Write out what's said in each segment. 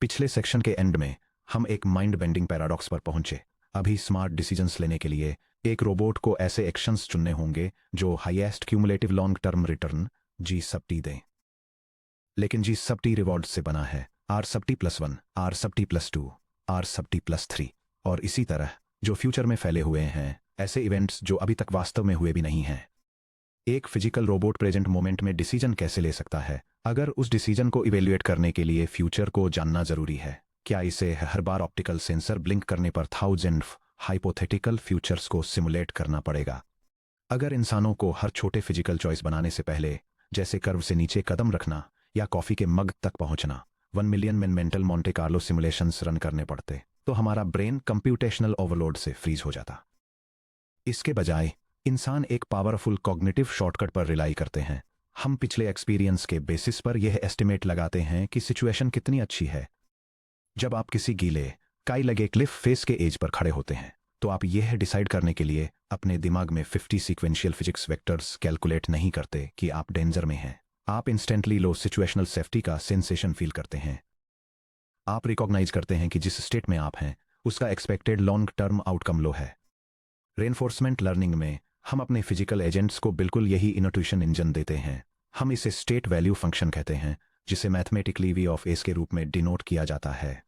पिछले सेक्शन के एंड में हम एक माइंड बेंडिंग पैराडॉक्स पर पहुंचे। अभी स्मार्ट डिसीजंस लेने के लिए एक रोबोट को ऐसे एक्शंस चुनने होंगे जो highest cumulative long term return G sub T दें। लेकिन जी सब टी रिवॉर्ड से बना है are sub T plus 1, are sub T plus 2, are sub T plus 3 और इसी तरह जो फ्यूचर में फैले हुए हैं, ऐसे इवेंट्स जो अभी तक वास्तव में हुए भी नहीं हैं। एक फिजिकल रोबोट प्रेजेंट मोमेंट में डिसीजन कैसे ले सकता है अगर उस डिसीजन को इवेल्युएट करने के लिए फ्यूचर को जानना जरूरी है? क्या इसे हर बार ऑप्टिकल सेंसर ब्लिंक करने पर थाउजेंड हाइपोथेटिकल फ्यूचर्स को सिमुलेट करना पड़ेगा? अगर इंसानों को हर छोटे फिजिकल चॉइस बनाने से पहले, जैसे कर्व से नीचे कदम रखना या कॉफी के मग तक पहुंचना, 1 million mental Monte Carlo simulations run करने पड़ते, तो हमारा ब्रेन कंप्यूटेशनल ओवरलोड से फ्रीज हो जाता। इसके बजाय इंसान एक पावरफुल कॉग्निटिव शॉर्टकट पर रिलाई करते हैं। हम पिछले एक्सपीरियंस के बेसिस पर यह एस्टिमेट लगाते हैं कि सिचुएशन कितनी अच्छी है। जब आप किसी गीले काई लगे क्लिफ फेस के एज पर खड़े होते हैं, तो आप यह डिसाइड करने के लिए अपने दिमाग में 50 सीक्वेंशियल फिजिक्स वेक्टर्स कैलकुलेट नहीं करते कि आप डेंजर में हैं। आप इंस्टेंटली लो सिचुएशनल सेफ्टी का सेंसेशन फील करते हैं। आप रिकॉग्नाइज करते हैं कि जिस स्टेट में आप हैं, उसका एक्सपेक्टेड लॉन्ग टर्म आउटकम लो है। रेनफोर्समेंट लर्निंग में हम अपने फिजिकल एजेंट्स को बिल्कुल यही इनट्यूशन इंजन देते हैं। हम इसे स्टेट वैल्यू फंक्शन कहते हैं, जिसे मैथमेटिकली वी ऑफ एस के रूप में डिनोट किया जाता है।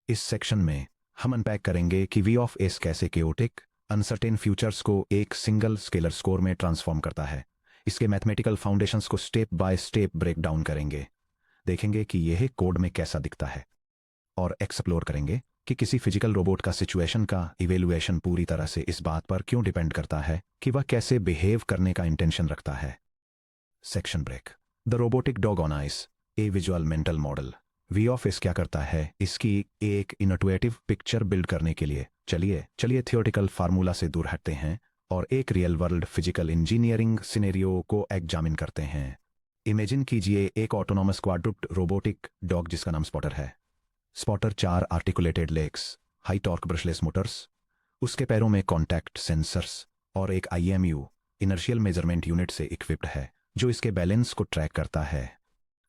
इस सेक्शन में हम अनपैक करेंगे कि वी ऑफ एस कैसे केओटिक अनसर्टेन फ्यूचर्स को एक सिंगल स्केलर स्कोर में ट्रांसफॉर्म करता है। इसके मैथमेटिकल फाउंडेशंस को step by step break down करेंगे, देखेंगे कि यह कोड में कैसा दिखता है, और एक्सप्लोर करेंगे कि किसी फिजिकल रोबोट का सिचुएशन का इवेल्युएशन पूरी तरह से इस बात पर क्यों डिपेंड करता है कि वह कैसे बिहेव करने का इंटेंशन रखता है। Section break. The robotic dog on ice, a visual mental model. V of S क्या करता है, इसकी एक इनोवेटिव पिक्चर बिल्ड करने के लिए चलिए थियोरेटिकल फार्मूला से दूर हटते हैं और एक real world physical engineering scenario को एग्जामिन करते हैं। इमेजिन कीजिए एक ऑटोनॉमस क्वाड्रुप्ड रोबोटिक डॉग जिसका नाम स्पॉटर है। Spotter 4 articulated legs, high torque brushless Motors, उसके पैरों में कॉन्टैक्ट सेंसर्स और एक IMU इनर्शियल मेजरमेंट यूनिट से इक्विप्ड है, जो इसके बैलेंस को ट्रैक करता है।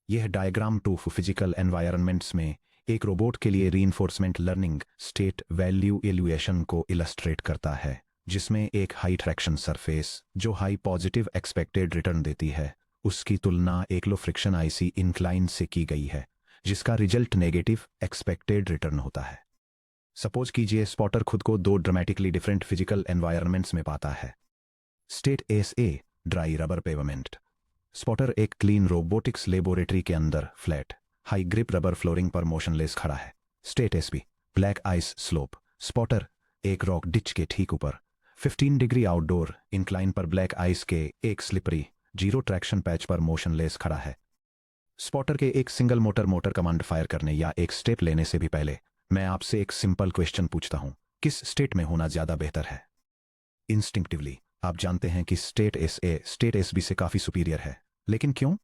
यह डायग्राम टू फिजिकल एनवायरनमेंट्स में एक रोबोट के लिए रीइंफोर्समेंट लर्निंग स्टेट वैल्यू इल्यूएशन को इलस्ट्रेट करता है, जिसमें एक हाई ट्रैक्शन सरफेस जो हाई पॉजिटिव एक्सपेक्टेड रिटर्न देती है, उसकी तुलना एक लो फ्रिक्शन IC इंक्लाइन से की गई है, जिसका रिजल्ट नेगेटिव एक्सपेक्टेड रिटर्न होता है। सपोज कीजिए स्पॉटर खुद को 2 ड्रामेटिकली डिफरेंट फिजिकल एनवायरनमेंट्स में पाता है। State SA, dry rubber pavement. Spotter एक क्लीन रोबोटिक्स लेबोरेटरी के अंदर flat high grip rubber flooring पर मोशनलेस खड़ा है। State SB, black ice slope. Spotter एक रॉक डिच के ठीक ऊपर 15 डिग्री आउटडोर इंक्लाइन पर ब्लैक आइस के एक स्लिपरी जीरो ट्रैक्शन पैच पर मोशनलेस खड़ा है। स्पॉटर के एक सिंगल मोटर कमांड फायर करने या एक स्टेप लेने से भी पहले मैं आपसे एक सिंपल क्वेश्चन पूछता हूं, किस स्टेट में होना ज्यादा बेहतर है? इंस्टिंक्टिवली आप जानते हैं कि स्टेट SA स्टेट SB से काफी सुपीरियर है, लेकिन क्यों?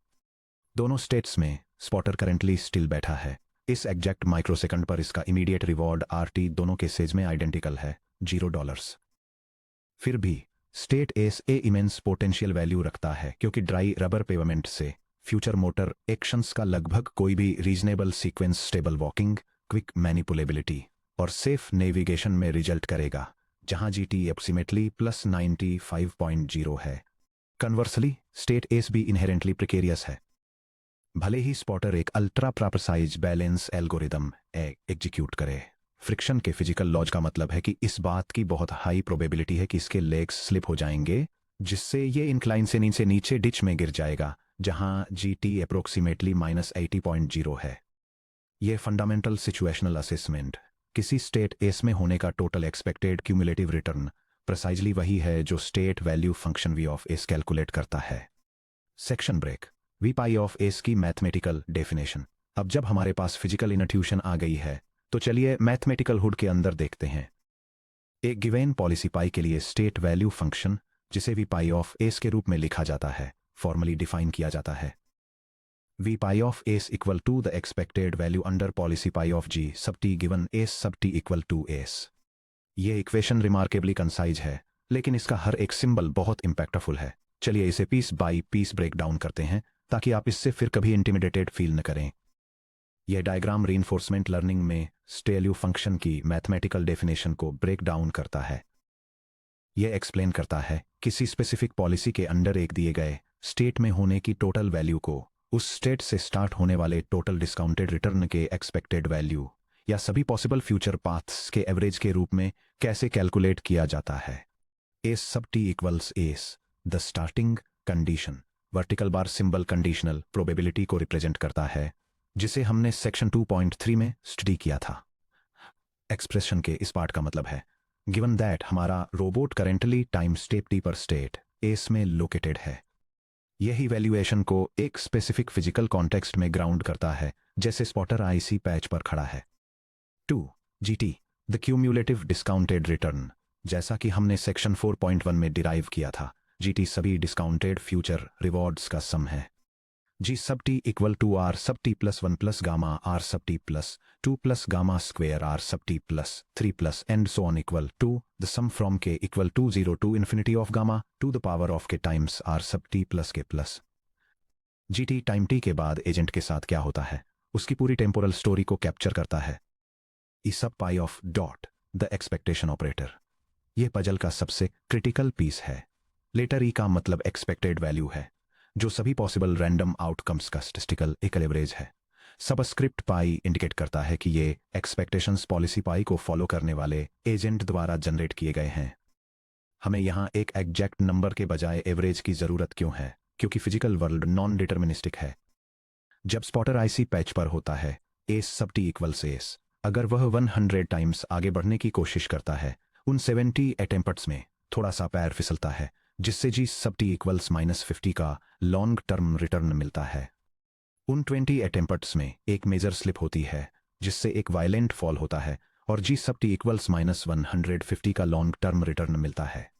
दोनों स्टेट्स में स्पॉटर करेंटली स्टिल बैठा है। इस एग्जैक्ट माइक्रोसेकंड पर इसका इमीडिएट रिवॉर्ड RT दोनों केसेज में आइडेंटिकल है, $0। फिर भी state SA immense potential value रखता है, क्योंकि ड्राई रबर पेवमेंट से फ्यूचर मोटर एक्शंस का लगभग कोई भी reasonable sequence stable walking, quick manipulability और सेफ नेविगेशन में रिजल्ट करेगा, जहां GT एप्रोक्सीमेटली प्लस 95.0 है। Conversely state SB inherently precarious है। भले ही स्पॉटर एक ultra precise balance algorithm execute करे, फ्रिक्शन के फिजिकल लॉज का मतलब है कि इस बात की बहुत हाई प्रोबेबिलिटी है कि इसके लेग्स स्लिप हो जाएंगे, जिससे ये इंक्लाइन से नीचे डिच में गिर जाएगा, जहां GT एप्रोक्सीमेटली -80.0 है। यह फंडामेंटल सिचुएशनल असेसमेंट किसी स्टेट एस में होने का total expected cumulative return precisely वही है जो state value function V of S calculate करता है। Section break. V pi of S की मैथमेटिकल डेफिनेशन। अब जब हमारे पास फिजिकल इनट्यूशन आ गई है, तो चलिए मैथमेटिकल हुड के अंदर देखते हैं। एक गिवेन पॉलिसी पाई के लिए स्टेट वैल्यू फंक्शन, जिसे V पाई ऑफ एस के रूप में लिखा जाता है, फॉर्मली डिफाइन किया जाता है। V pi of S equal to the expected value under policy pi of G sub T given S sub T equal to S. ये इक्वेशन रिमार्केबली कंसाइज है, लेकिन इसका हर एक सिंबल बहुत इंपैक्टफुल है। चलिए इसे piece by piece break down करते हैं, ताकि आप इससे फिर कभी इंटिमिडेटेड फील न करें। यह डायग्राम रीइंफोर्समेंट लर्निंग में स्टेल्यू फंक्शन की मैथमेटिकल डेफिनेशन को ब्रेक डाउन करता है। यह एक्सप्लेन करता है किसी स्पेसिफिक पॉलिसी के अंडर एक दिए गए स्टेट में होने की टोटल वैल्यू को उस स्टेट से स्टार्ट होने वाले टोटल डिस्काउंटेड रिटर्न के एक्सपेक्टेड वैल्यू या सभी पॉसिबल फ्यूचर पाथ्स के एवरेज के रूप में कैसे कैलकुलेट किया जाता है। S sub T equals S the starting condition vertical bar symbol conditional probability को रिप्रेजेंट करता है, जिसे हमने सेक्शन 2.3 में स्टडी किया था। एक्सप्रेशन के इस पार्ट का मतलब है गिवन दैट हमारा robot currently time step T पर स्टेट एस में लोकेटेड है। यही वैल्यूएशन को एक स्पेसिफिक फिजिकल कॉन्टेक्स्ट में ग्राउंड करता है, जैसे स्पॉटर आईसी पैच पर खड़ा है। 2 GT the cumulative discounted return, जैसा कि हमने सेक्शन 4.1 में डिराइव किया था, जीटी सभी डिस्काउंटेड फ्यूचर रिवॉर्ड्स का सम है। G sub T equal to R sub T plus 1 plus gamma R sub T plus 2 plus gamma square R sub T plus 3 plus and so on equal to the sum from K equal to 0 to infinity of gamma to the power of K times R sub T plus K plus. G T time T के बाद agent के साथ क्या होता है उसकी पूरी temporal story को कैप्चर करता है। ई सब पाई of dot the expectation operator यह पजल का सबसे क्रिटिकल पीस है। लेटर ई का मतलब एक्सपेक्टेड वैल्यू है, जो सभी पॉसिबल रैंडम आउटकम्स का स्टैटिस्टिकल इक्विलिब्रेज है। सबस्क्रिप्ट पाई इंडिकेट करता है कि ये एक्सपेक्टेशंस पॉलिसी पाई को फॉलो करने वाले एजेंट द्वारा जनरेट किए गए हैं। हमें यहाँ एक एग्जैक्ट नंबर के बजाय एवरेज की जरूरत क्यों है? क्योंकि फिजिकल वर्ल्ड नॉन डिटर्मिनिस्टिक है। जब स्पॉटर आईसी पैच पर होता है S sub T equals S, अगर वह 100 टाइम्स आगे बढ़ने की कोशिश करता है, उन 70 अटेम्प्ट्स में थोड़ा सा पैर फिसलता है, जिससे जी सब टी इक्वल्स -50 का लॉन्ग टर्म रिटर्न मिलता है। उन 20 अटेम्प्ट्स में एक मेजर स्लिप होती है, जिससे एक वायलेंट फॉल होता है और जी सब टी इक्वल्स -150 का लॉन्ग टर्म रिटर्न मिलता है।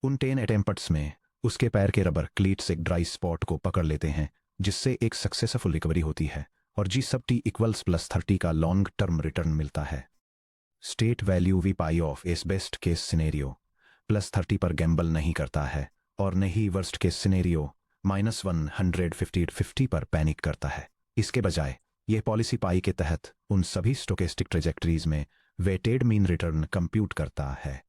उन 10 अटेम्प्ट्स में उसके पैर के रबर क्लीट्स एक ड्राई स्पॉट को पकड़ लेते हैं, जिससे एक सक्सेसफुल रिकवरी होती है और जी सब टी इक्वल्स +30 का लॉन्ग टर्म रिटर्न मिलता है। State value V pi of S best case scenario +30 पर गैम्बल नहीं करता है और न ही वर्स्ट केस सिनेरियो -150 पर पैनिक करता है। इसके बजाय यह पॉलिसी पाई के तहत उन सभी स्टोकेस्टिक ट्रेजेक्टरीज में वेटेड मीन रिटर्न कंप्यूट करता है।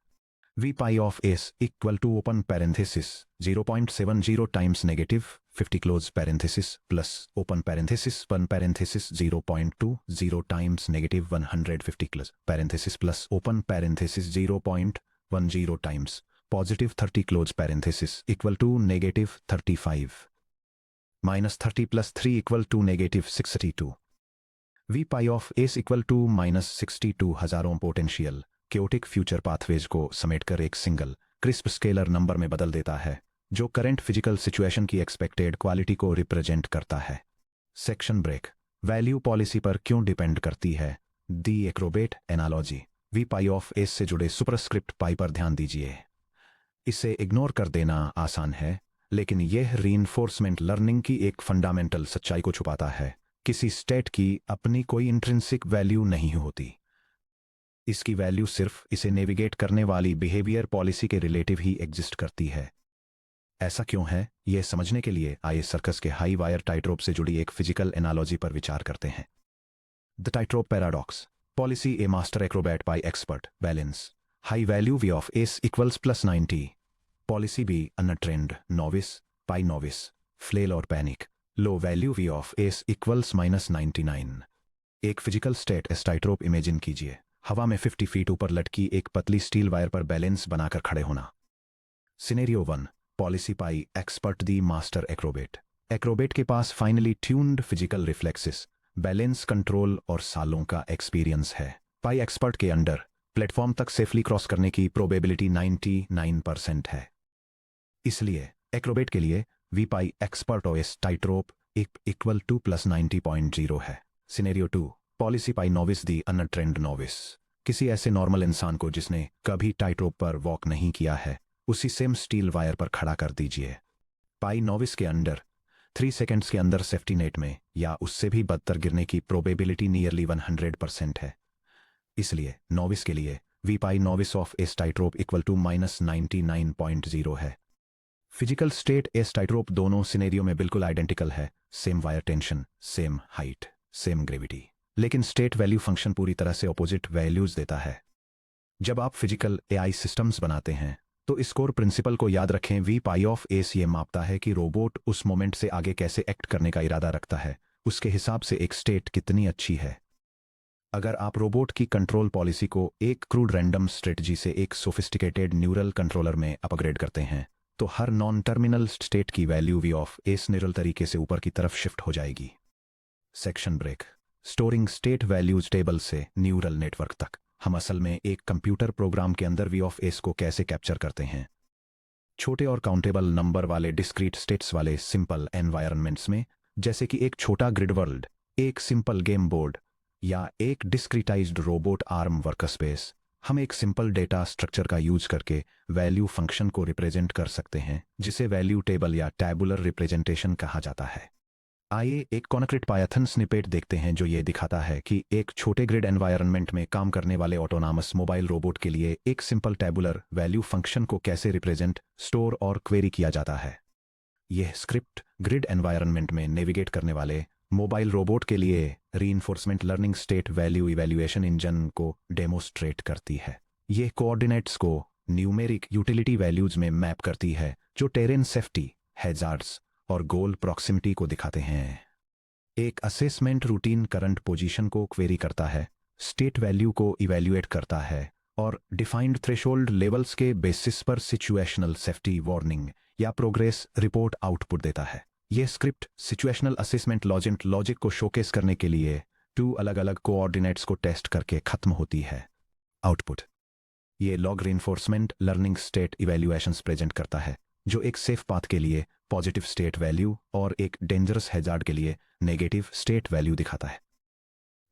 V pi of S equal to open parenthesis 0.70 times -50 close parenthesis plus open parenthesis 1 parenthesis 0.20 times -150 close parenthesis plus open parenthesis 0.10 times +30 close parenthesis equal to -35 -30 + 3 equal to -62। V pi of S equal to -62 हजारों potential chaotic future pathways को समेटकर एक single crisp scalar number में बदल देता है, जो current physical situation की expected quality को रिप्रेजेंट करता है। सेक्शन ब्रेक वैल्यू पॉलिसी पर क्यों डिपेंड करती है? The acrobat analogy V pi of S से जुड़े सुपरस्क्रिप्ट पाई पर ध्यान दीजिए। इसे इग्नोर कर देना आसान है, लेकिन यह रीइंफोर्समेंट लर्निंग की एक फंडामेंटल सच्चाई को छुपाता है। किसी स्टेट की अपनी कोई इंट्रिंसिक वैल्यू नहीं होती। इसकी वैल्यू सिर्फ इसे नेविगेट करने वाली बिहेवियर पॉलिसी के रिलेटिव ही एग्जिस्ट करती है। ऐसा क्यों है, यह समझने के लिए आइए सर्कस के हाई वायर टाइट्रोप से जुड़ी एक फिजिकल एनालॉजी पर विचार करते हैं। The tightrope paradox policy A master acrobat pi expert balance high value V of S equals +90 policy B untrained novice pi novice flail और panic low value V of S equals -99। एक physical state S tightrope imagine कीजिए, हवा में 50 feet ऊपर लटकी एक पतली steel wire पर बैलेंस बनाकर खड़े होना। Scenario 1 policy pi expert the master acrobat के पास finely tuned physical reflexes, balance control और सालों का एक्सपीरियंस है। पाई एक्सपर्ट के अंडर प्लेटफॉर्म तक सेफली क्रॉस करने की प्रोबेबिलिटी 99% है। इसलिए एक्रोबेट के लिए V pi expert of S tightrope equal to +90.0 है। Scenario 2 policy pi novice the untrained novice किसी ऐसे नॉर्मल इंसान को जिसने कभी टाइट्रोप पर वॉक नहीं किया है, उसी सेम स्टील वायर पर खड़ा कर दीजिए। पाई नोविस के अंडर 3 सेकेंड्स के अंदर सेफ्टी नेट में या उससे भी बदतर गिरने की प्रोबेबिलिटी नियरली 100% है। इसलिए नोविस के लिए V pi novice of S tightrope equal to -99.0 है। फिजिकल स्टेट एस टाइट्रोप दोनों सिनेरियो में बिल्कुल आइडेंटिकल है, same wire tension, same height, same gravity, लेकिन स्टेट वैल्यू फंक्शन पूरी तरह से ऑपोजिट वैल्यूज देता है। जब आप फिजिकल एआई सिस्टम्स बनाते हैं तो इस कोर प्रिंसिपल को याद रखें। वी पाई ऑफ एस ये मापता है कि रोबोट उस मोमेंट से आगे कैसे एक्ट करने का इरादा रखता है, उसके हिसाब से एक स्टेट कितनी अच्छी है। अगर आप रोबोट की कंट्रोल पॉलिसी को एक क्रूड रैंडम स्ट्रेटजी से एक सोफिस्टिकेटेड न्यूरल कंट्रोलर में अपग्रेड करते हैं तो हर नॉन टर्मिनल स्टेट की value V of S neural तरीके से ऊपर की तरफ शिफ्ट हो जाएगी। Section break. Storing state values table से न्यूरल नेटवर्क तक हम असल में एक कंप्यूटर प्रोग्राम के अंदर वी ऑफ एस को कैसे कैप्चर करते हैं। छोटे और काउंटेबल नंबर वाले डिस्क्रीट स्टेट्स वाले सिंपल एनवायरनमेंट्स में, जैसे कि एक छोटा ग्रिड वर्ल्ड, एक सिंपल गेम बोर्ड या एक डिस्क्रीटाइज्ड रोबोट आर्म वर्कस्पेस, हम एक सिंपल डेटा स्ट्रक्चर का यूज करके वैल्यू फंक्शन को रिप्रेजेंट कर सकते हैं, जिसे वैल्यू टेबल या टैबुलर रिप्रेजेंटेशन कहा जाता है। आइए एक कॉन्क्रीट पायथन स्निपेट देखते हैं जो ये दिखाता है कि एक छोटे ग्रिड एनवायरनमेंट में काम करने वाले ऑटोनॉमस मोबाइल रोबोट के लिए एक सिंपल टैबुलर वैल्यू फंक्शन को कैसे रिप्रेजेंट, स्टोर और क्वेरी किया जाता है। यह स्क्रिप्ट ग्रिड एनवायरनमेंट में नेविगेट करने वाले मोबाइल रोबोट के लिए reinforcement learning state value evaluation engine को डेमोस्ट्रेट करती है। यह कोऑर्डिनेट्स को न्यूमेरिक यूटिलिटी वैल्यूज में मैप करती है जो टेरेन सेफ्टी, हैजार्ड्स और गोल प्रॉक्सिमिटी को दिखाते हैं। एक असेसमेंट रूटीन करंट पोजीशन को क्वेरी करता है, स्टेट वैल्यू को इवैल्यूएट करता है और डिफाइंड थ्रेशोल्ड लेवल्स के बेसिस पर सिचुएशनल सेफ्टी वार्निंग या प्रोग्रेस रिपोर्ट आउटपुट देता है। यह स्क्रिप्ट सिचुएशनल असेसमेंट लॉजिक को शोकेस करने के लिए 2 अलग अलग कोऑर्डिनेट्स को टेस्ट करके खत्म होती है। आउटपुट ये log reinforcement learning state evaluations present करता है, जो एक सेफ पाथ के लिए पॉजिटिव स्टेट वैल्यू और एक डेंजरस हैजार्ड के लिए नेगेटिव स्टेट वैल्यू दिखाता है।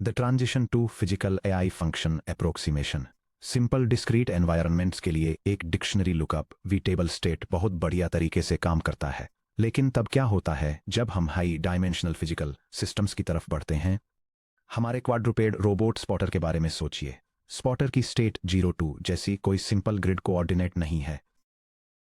The transition to physical AI function approximation. Simple discrete environments के लिए एक dictionary lookup V table state बहुत बढ़िया तरीके से काम करता है, लेकिन तब क्या होता है जब हम हाई डायमेंशनल फिजिकल सिस्टम्स की तरफ बढ़ते हैं। हमारे क्वाड्रुपेड रोबोट स्पॉटर के बारे में सोचिए। स्पॉटर की स्टेट 0-2 जैसी कोई सिंपल ग्रिड कोऑर्डिनेट नहीं है।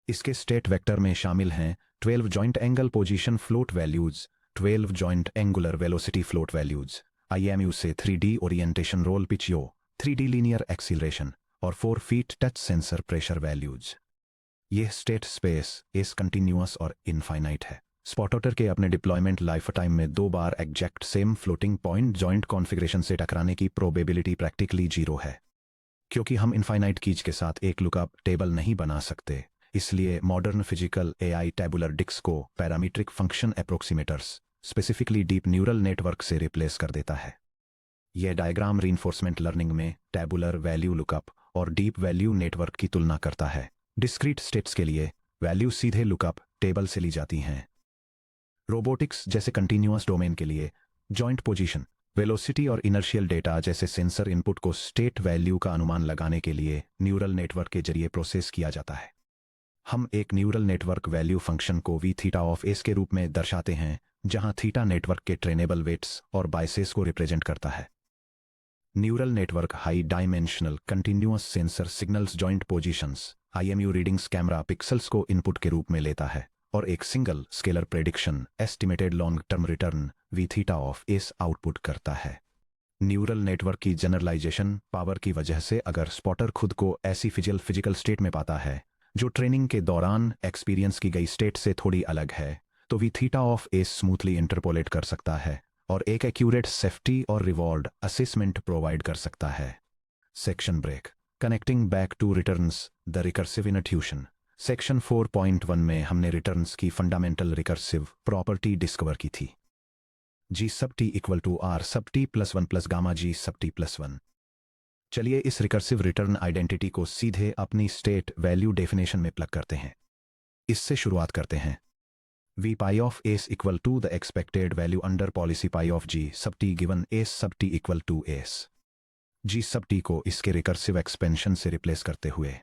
इसके स्टेट वेक्टर में शामिल हैं 12 joint angle position float values, 12 joint angular velocity float values, IMU से 3D orientation roll pitch yaw, 3D linear acceleration और 4 feet touch sensor pressure values. यह स्टेट स्पेस इस कंटिन्यूअस और इनफाइनाइट है। स्पॉटर के अपने डिप्लॉयमेंट लाइफ टाइम में 2 बार exact same floating point joint configuration से टकराने की प्रोबेबिलिटी प्रैक्टिकली 0 है। क्योंकि हम इनफाइनाइट कीज के साथ एक लुकअप टेबल नहीं बना सकते, इसलिए modern physical AI tabular disk को parametric function approximators, specifically deep neural network से रिप्लेस कर देता है। यह डायग्राम रीइंफोर्समेंट लर्निंग में टैबुलर वैल्यू लुकअप और डीप वैल्यू नेटवर्क की तुलना करता है। डिस्क्रीट स्टेट्स के लिए वैल्यू सीधे लुकअप टेबल से ली जाती हैं। रोबोटिक्स जैसे कंटिन्यूअस डोमेन के लिए जॉइंट पोजीशन, वेलोसिटी और इनर्शियल डेटा जैसे सेंसर इनपुट को स्टेट वैल्यू का अनुमान लगाने के लिए न्यूरल नेटवर्क के जरिए प्रोसेस किया जाता है। हम एक न्यूरल नेटवर्क वैल्यू फंक्शन को वी थीटा ऑफ एस के रूप में दर्शाते हैं, जहां थीटा नेटवर्क के ट्रेनेबल वेट्स और बाइसेस को रिप्रेजेंट करता है। Neural network high dimensional continuous sensor signals joint positions IMU readings camera pixels को इनपुट के रूप में लेता है और एक single scalar prediction estimated long term return V theta of S output करता है। न्यूरल नेटवर्क की जनरलाइजेशन पावर की वजह से अगर स्पॉटर खुद को ऐसी फिजिकल स्टेट में पाता है जो ट्रेनिंग के दौरान एक्सपीरियंस की गई स्टेट से थोड़ी अलग है, तो V theta of S smoothly interpolate कर सकता है और एक एक्यूरेट सेफ्टी और रिवॉर्ड असेसमेंट प्रोवाइड कर सकता है। Section break. Connecting back to returns the recursive intuition. Section 4.1 में हमने रिटर्न्स की फंडामेंटल रिकर्सिव प्रॉपर्टी डिस्कवर की थी। G sub t equal to R sub t plus 1 plus gamma G sub t plus 1। चलिए इस रिकर्सिव रिटर्न आइडेंटिटी को सीधे अपनी स्टेट वैल्यू डेफिनेशन में प्लग करते हैं। इससे शुरुआत करते हैं। V pi of S equal to the expected value under policy pi of G sub t given S sub t equal to S। G sub t को इसके रिकर्सिव एक्सपेंशन से रिप्लेस करते हुए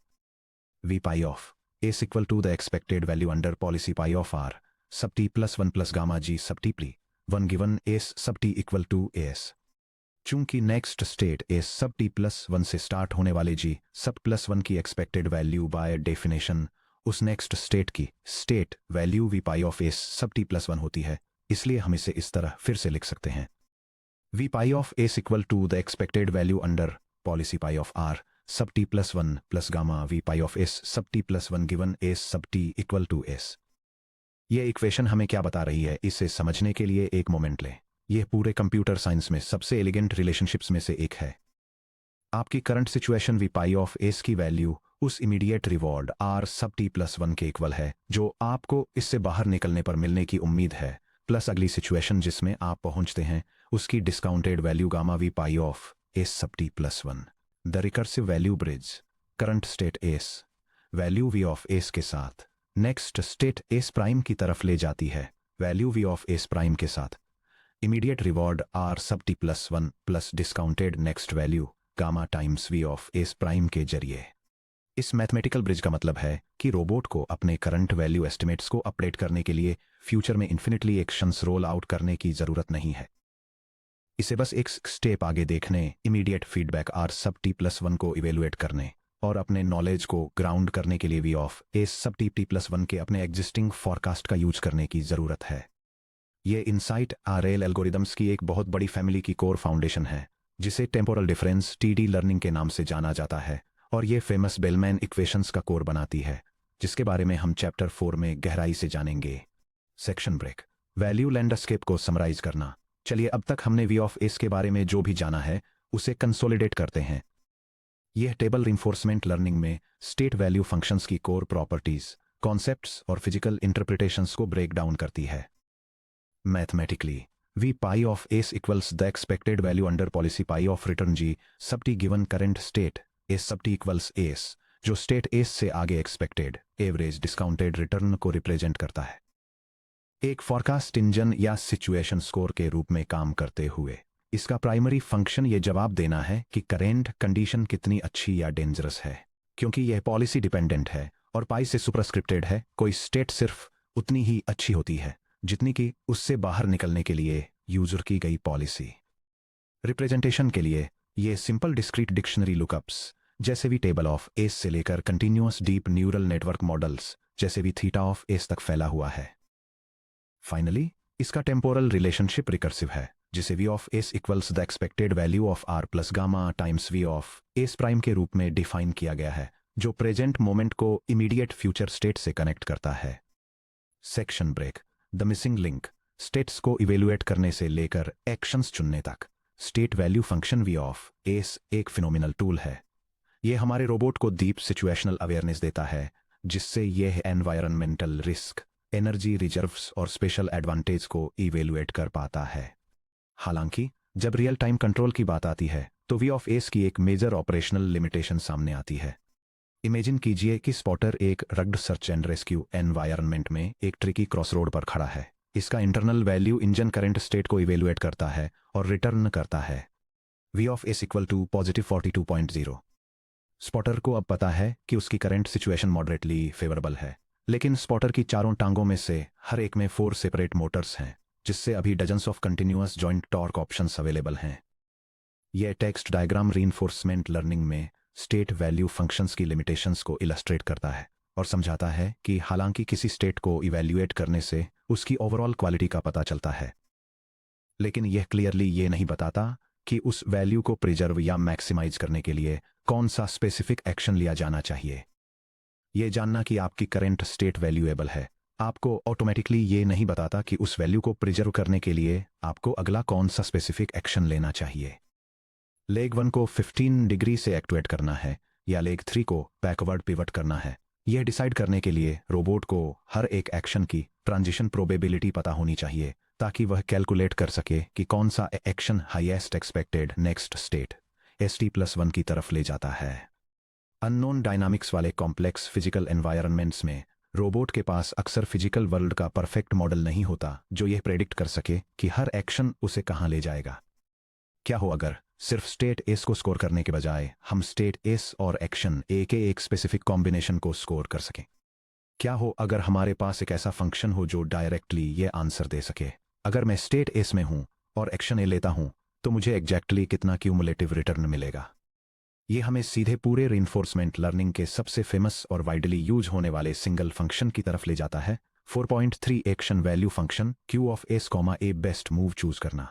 V pi of S equal to the expected value under policy pi of R sub t plus 1 plus gamma G sub t plus 1 given S sub t equal to S। चूंकि next state S sub t plus 1 से start होने वाले G sub plus 1 की expected value by definition उस next state की state value V pi of S sub t plus 1 होती है, इसलिए हम इसे इस तरह फिर से लिख सकते हैं। v pi of s equal to the expected value under policy pi of r sub t plus 1 plus gamma v pi of s sub t plus 1 given s sub t equal to s। ये equation हमें क्या बता रही है, इसे समझने के लिए एक मोमेंट लें। यह पूरे कंप्यूटर साइंस में सबसे एलिगेंट रिलेशनशिप्स में से एक है। आपकी current situation V pi of S की वैल्यू उस immediate reward R sub T plus 1 के इक्वल है जो आपको इससे बाहर निकलने पर मिलने की उम्मीद है, प्लस अगली सिचुएशन जिसमें आप पहुंचते हैं उसकी discounted value gamma V pi of S sub T plus 1। The recursive value bridge current state S value V of S के साथ नेक्स्ट स्टेट एस प्राइम की तरफ ले जाती है value V of S prime के साथ immediate reward R sub T plus 1 plus discounted next value gamma times V of S prime के जरिए। इस मैथमेटिकल ब्रिज का मतलब है कि रोबोट को अपने करंट वैल्यू एस्टिमेट्स को अपडेट करने के लिए फ्यूचर में इन्फिनिटली एक्शंस रोल आउट करने की जरूरत नहीं है। इसे बस एक स्टेप आगे देखने, immediate feedback are sub T plus 1 को इवेलुएट करने और अपने नॉलेज को ग्राउंड करने के लिए we of S sub T plus 1 के अपने एग्जिस्टिंग फॉरकास्ट का यूज करने की जरूरत है। ये इनसाइट आरएल एल्गोरिदम्स की एक बहुत बड़ी फैमिली की कोर फाउंडेशन है जिसे टेम्पोरल डिफरेंस टीडी लर्निंग के नाम से जाना जाता है, और ये फेमस बेलमैन इक्वेशंस का कोर बनाती है जिसके बारे में हम चैप्टर 4 में गहराई से जानेंगे। सेक्शन ब्रेक, वैल्यू लैंडस्केप को समराइज करना। चलिए अब तक हमने वी ऑफ एस के बारे में जो भी जाना है उसे कंसोलिडेट करते हैं। यह टेबल रिइंफोर्समेंट लर्निंग में स्टेट वैल्यू फंक्शंस की कोर प्रॉपर्टीज, कॉन्सेप्ट्स और फिजिकल इंटरप्रिटेशंस को ब्रेक डाउन करती है। Mathematically v pi of s equals the expected value under policy pi of return g sub t given current state s sub t equals s, जो state s से आगे expected average discounted return को represent करता है। एक forecast engine या situation score के रूप में काम करते हुए इसका प्राइमरी फंक्शन ये जवाब देना है कि करेंट कंडीशन कितनी अच्छी या डेंजरस है। क्योंकि यह पॉलिसी डिपेंडेंट है और पाई से सुपरस्क्रिप्टेड है, कोई स्टेट सिर्फ उतनी ही अच्छी होती है जितनी कि उससे बाहर निकलने के लिए यूजर की गई पॉलिसी। रिप्रेजेंटेशन के लिए ये सिंपल डिस्क्रीट डिक्शनरी लुकअप्स जैसे भी टेबल ऑफ एस से लेकर continuous deep neural network models जैसे भी थीटा ऑफ एस तक फैला हुआ है। फाइनली इसका टेम्पोरल रिलेशनशिप रिकर्सिव है जिसे V of S equals the expected value of R plus gamma times V of S prime के रूप में डिफाइन किया गया है, जो प्रेजेंट मोमेंट को इमीडिएट फ्यूचर स्टेट से कनेक्ट करता है। Section break, the missing link, states को इवेलुएट करने से लेकर एक्शंस चुनने तक state value function V of S एक फिनोमिनल टूल है। यह हमारे रोबोट को डीप सिचुएशनल अवेयरनेस देता है जिससे यह एनवायरनमेंटल रिस्क, एनर्जी रिजर्व्स और स्पेशल एडवांटेज को इवेलुएट कर पाता है। हालांकि जब रियल टाइम कंट्रोल की बात आती है तो वी ऑफ एस की एक मेजर ऑपरेशनल लिमिटेशन सामने आती है। इमेजिन कीजिए कि स्पॉटर एक rugged search and rescue environment में एक ट्रिकी क्रॉसरोड पर खड़ा है। इसका internal value engine current state को इवेलुएट करता है और रिटर्न करता है v of S equal to positive 42.0। Spotter को अब पता है कि उसकी करंट सिचुएशन मॉडरेटली फेवरेबल है, लेकिन स्पॉटर की चारों टांगों में से हर एक में 4 सेपरेट मोटर्स हैं जिससे अभी dozens of continuous joint torque options available हैं। यह टेक्स्ट डायग्राम रीइंफोर्समेंट लर्निंग में स्टेट वैल्यू फंक्शंस की लिमिटेशंस को इलस्ट्रेट करता है और समझाता है कि हालांकि किसी स्टेट को इवैल्यूएट करने से उसकी ओवरऑल क्वालिटी का पता चलता है, लेकिन यह क्लियरली ये नहीं बताता कि उस वैल्यू को प्रिजर्व या मैक्सिमाइज करने के लिए कौन सा स्पेसिफिक एक्शन लिया जाना चाहिए। यह जानना कि आपकी करंट स्टेट वैल्यूएबल है आपको ऑटोमेटिकली ये नहीं बताता कि उस वैल्यू को प्रिजर्व करने के लिए आपको अगला कौन सा स्पेसिफिक एक्शन लेना चाहिए। लेग 1 को 15 डिग्री से एक्टिवेट करना है या लेग 3 को बैकवर्ड पिवट करना है, यह डिसाइड करने के लिए रोबोट को हर एक एक्शन की ट्रांजिशन प्रोबेबिलिटी पता होनी चाहिए ताकि वह कैलकुलेट कर सके कि कौन सा action highest expected next state ST+1 की तरफ ले जाता है। अननोन डायनामिक्स वाले कॉम्प्लेक्स फिजिकल एनवायरनमेंट्स में रोबोट के पास अक्सर फिजिकल वर्ल्ड का परफेक्ट मॉडल नहीं होता जो यह प्रेडिक्ट कर सके कि हर एक्शन उसे कहां ले जाएगा। क्या हो अगर सिर्फ स्टेट एस को स्कोर करने के बजाय हम स्टेट एस और एक्शन ए के एक स्पेसिफिक कॉम्बिनेशन को स्कोर कर सकें? क्या हो अगर हमारे पास एक ऐसा फंक्शन हो जो डायरेक्टली ये आंसर दे सके, अगर मैं स्टेट एस में हूं और एक्शन ए लेता हूं तो मुझे एग्जैक्टली कितना क्यूमुलेटिव रिटर्न मिलेगा। ये हमें सीधे पूरे रीइंफोर्समेंट लर्निंग के सबसे फेमस और वाइडली यूज होने वाले सिंगल फंक्शन की तरफ ले जाता है। 4.3 action value function Q of S, A best move choose करना।